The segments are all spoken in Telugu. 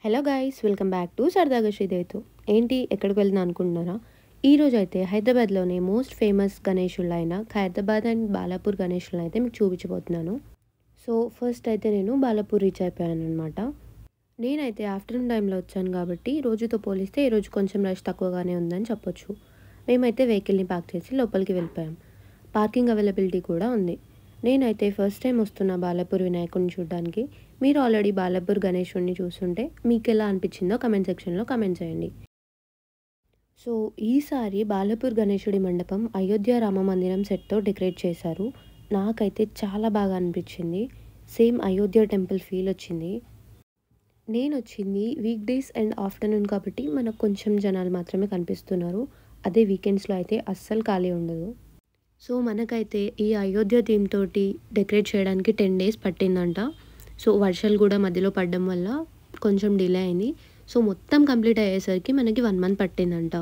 Hello guys, welcome back to సరదాగా శ్రీదేవితో. ఏంటి ఎక్కడికి వెళ్తున్నా అనుకుంటున్నారా? ఈరోజు అయితే హైదరాబాద్లోనే మోస్ట్ ఫేమస్ గణేషులు అయిన ఖైరతాబాద్ అండ్ బాలాపూర్ గణేషులను అయితే మీకు చూపించబోతున్నాను. సో ఫస్ట్ అయితే నేను బాలాపూర్ రీచ్ అయిపోయాను అనమాట. నేనైతే ఆఫ్టర్నూన్ టైంలో వచ్చాను కాబట్టి రోజుతో పోలిస్తే ఈరోజు కొంచెం రష్ తక్కువగానే ఉందని చెప్పొచ్చు. మేమైతే వెహికల్ని పార్క్ చేసి లోపలికి వెళ్ళిపోయాం. పార్కింగ్ అవైలబిలిటీ కూడా ఉంది. నేనైతే ఫస్ట్ టైం వస్తున్న బాలాపూర్ వినాయకుడిని చూడడానికి. మీరు ఆల్రెడీ బాలాపూర్ గణేశుడిని చూస్తుంటే మీకు ఎలా అనిపించిందో కమెంట్ సెక్షన్లో కమెంట్ చేయండి. సో ఈసారి బాలాపూర్ గణేశుడి మండపం అయోధ్య రామ మందిరం సెట్తో డెకరేట్ చేశారు. నాకైతే చాలా బాగా అనిపించింది. సేమ్ అయోధ్య టెంపుల్ ఫీల్ వచ్చింది. నేను వచ్చింది వీక్ డేస్ అండ్ ఆఫ్టర్నూన్ కాబట్టి మనకు కొంచెం జనాలు మాత్రమే కనిపిస్తున్నారు. అదే వీకెండ్స్లో అయితే అస్సలు ఖాళీ ఉండదు. సో మనకైతే ఈ అయోధ్య థీమ్ తోటి డెకరేట్ చేయడానికి 10 days పట్టిందంట. సో వర్షాలు కూడా మధ్యలో పడడం వల్ల కొంచెం డిలే అయింది. సో మొత్తం కంప్లీట్ అయ్యేసరికి మనకి 1 month పట్టిందంట.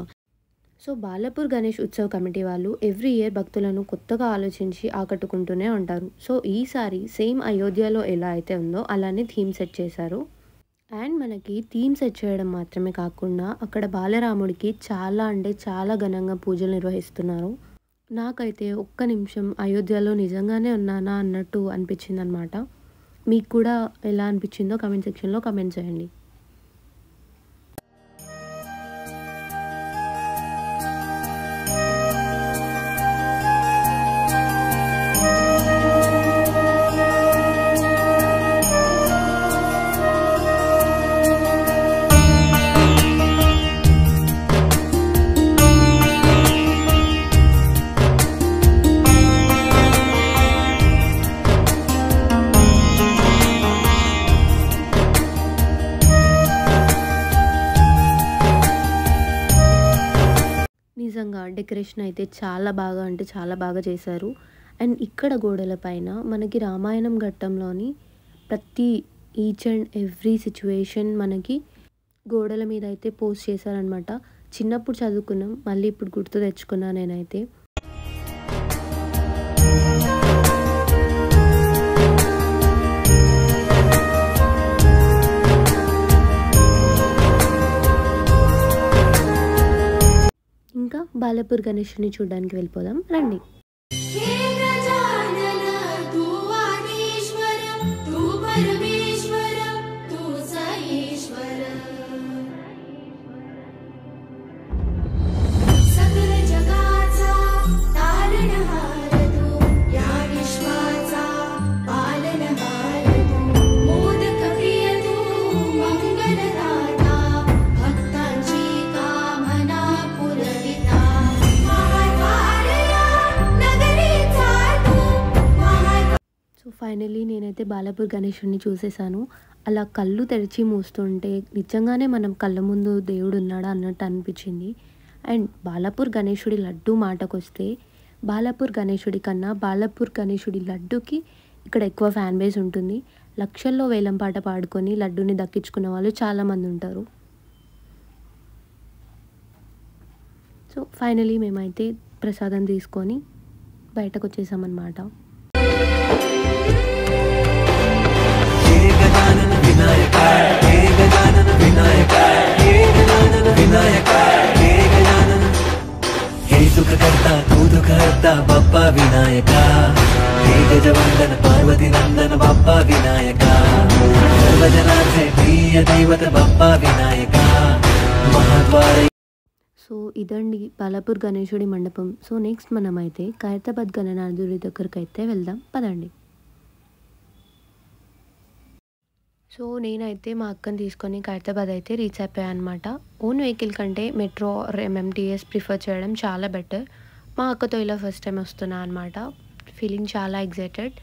సో బాలాపూర్ గణేష్ ఉత్సవ్ కమిటీ వాళ్ళు ఎవ్రీ ఇయర్ భక్తులను కొత్తగా ఆలోచించి ఆకట్టుకుంటూనే ఉంటారు. సో ఈసారి సేమ్ అయోధ్యలో ఎలా అయితే ఉందో అలానే థీమ్ సెట్ చేశారు. అండ్ మనకి థీమ్ సెట్ చేయడం మాత్రమే కాకుండా అక్కడ బాలరాముడికి చాలా అంటే చాలా ఘనంగా పూజలు నిర్వహిస్తున్నారు. నాకైతే ఒక్క నిమిషం అయోధ్యలో నిజంగానే ఉన్నానా అన్నట్టు అనిపించింది అనమాట. మీకు కూడా ఎలా అనిపించిందో కమెంట్ సెక్షన్లో కమెంట్ చేయండి. నిజంగా డెకరేషన్ అయితే చాలా బాగా అంటే చాలా బాగా చేశారు. అండ్ ఇక్కడ గోడల పైన మనకి రామాయణం ఘట్టంలోని ప్రతి ఈచ్ అండ్ ఎవ్రీ సిచ్యువేషన్ మనకి గోడల మీద అయితే పోస్ట్ చేశారనమాట. చిన్నప్పుడు చదువుకున్నాం, మళ్ళీ ఇప్పుడు గుర్తు తెచ్చుకున్నా నేనైతే. ఇంకా బాలాపూర్ గణేశుని చూడడానికి వెళ్ళిపోదాం రండి. ఫైనలీ నేనైతే బాలాపూర్ గణేశుడిని చూసేసాను. అలా కళ్ళు తెరిచి మూస్తుంటే నిజంగానే మనం కళ్ళ ముందు దేవుడు ఉన్నాడా అన్నట్టు అనిపించింది. అండ్ బాలాపూర్ గణేశుడి లడ్డు మాటకొస్తే బాలాపూర్ గణేశుడి కన్నా బాలాపూర్ గణేశుడి లడ్డుకి ఇక్కడ ఎక్కువ ఫ్యాన్ బేస్ ఉంటుంది. లక్షల్లో వేలం పాట పాడుకొని లడ్డుని దక్కించుకున్న వాళ్ళు చాలామంది ఉంటారు. సో ఫైనలీ మేమైతే ప్రసాదం తీసుకొని బయటకు వచ్చేసామన్నమాట. సుఖకర్త కూదుకర్త బప్పా వినాయక, హే గజవందన పార్వతి నందన బప్పా వినాయక, సర్వజనార్థే ప్రియ దైవత బప్పా వినాయక మహాద్వార. సో ఇదండి బాలాపూర్ గణేశుడి మండపం. సో నెక్స్ట్ మనమైతే ఖైరతాబాద్ గణనాథుడి దగ్గరికి అయితే వెళ్దాం పదండి. సో నేనైతే మా అక్కని తీసుకొని ఖైరతాబాద్ అయితే రీచ్ అయిపోయాను అనమాట. ఓన్ వెహికల్ కంటే మెట్రో ఆర్ MMTS ప్రిఫర్ చేయడం చాలా బెటర్. మా అక్కతో ఇలా ఫస్ట్ టైం వస్తున్నా అనమాట. ఫీలింగ్ చాలా ఎగ్జైటెడ్.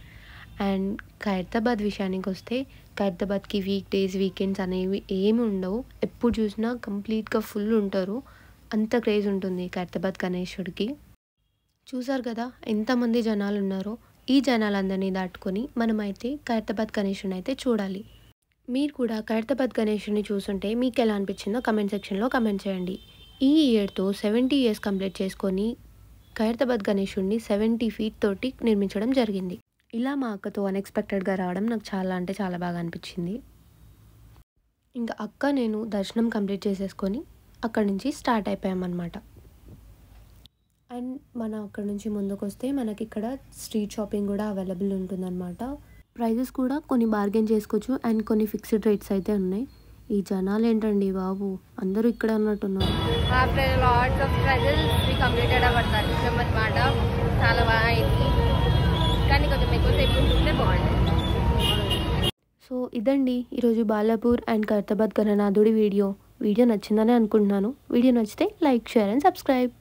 అండ్ ఖైరతాబాద్ విషయానికి వస్తే ఖైరతాబాద్కి వీక్ డేస్ వీకెండ్స్ అనేవి ఏమి ఉండవు. ఎప్పుడు చూసినా కంప్లీట్గా ఫుల్ ఉంటారు. అంత క్రేజ్ ఉంటుంది ఖైరతాబాద్ గణేశుడికి. చూసారు కదా ఎంతమంది జనాలు ఉన్నారో. ఈ జనాలందరినీ దాటుకొని మనమైతే ఖైరతాబాద్ గణేశుడిని అయితే చూడాలి. మీరు కూడా ఖైరతాబాద్ గణేశుడిని చూస్తుంటే మీకు ఎలా అనిపించిందో కమెంట్ సెక్షన్లో కమెంట్ చేయండి. ఈ ఇయర్తో 70 years కంప్లీట్ చేసుకొని ఖైరతాబాద్ గణేశుడిని 70 feet తోటి నిర్మించడం జరిగింది. ఇలా మా అక్కతో అన్ఎక్స్పెక్టెడ్గా రావడం నాకు చాలా అంటే చాలా బాగా అనిపించింది. ఇంకా అక్క నేను దర్శనం కంప్లీట్ చేసేసుకొని అక్కడి నుంచి స్టార్ట్ అయిపోయామన్నమాట. అండ్ మనం అక్కడ నుంచి ముందుకు వస్తే మనకి ఇక్కడ స్ట్రీట్ షాపింగ్ కూడా అవైలబుల్ ఉంటుందన్నమాట. ప్రైజెస్ కూడా కొన్ని బార్గెన్ చేసుకోవచ్చు అండ్ కొన్ని ఫిక్స్డ్ రేట్స్ అయితే ఉన్నాయి. ఈ జనాలు ఏంటండి బాబు, అందరూ ఇక్కడ ఉన్నట్టున్నారు. After lots of struggles we completed our దర్శనం అన్నమాట. చాలా బాగా అయింది, కానీ కొంచెం ఎక్కువసేపు ఉంటుంటే బాగుంటుంది. సో ఇదండి ఈరోజు బాలాపూర్ అండ్ ఖైరతాబాద్ గణనాథుడి వీడియో నచ్చిందని అనుకుంటున్నాను. వీడియో నచ్చితే లైక్, షేర్ అండ్ సబ్స్క్రైబ్.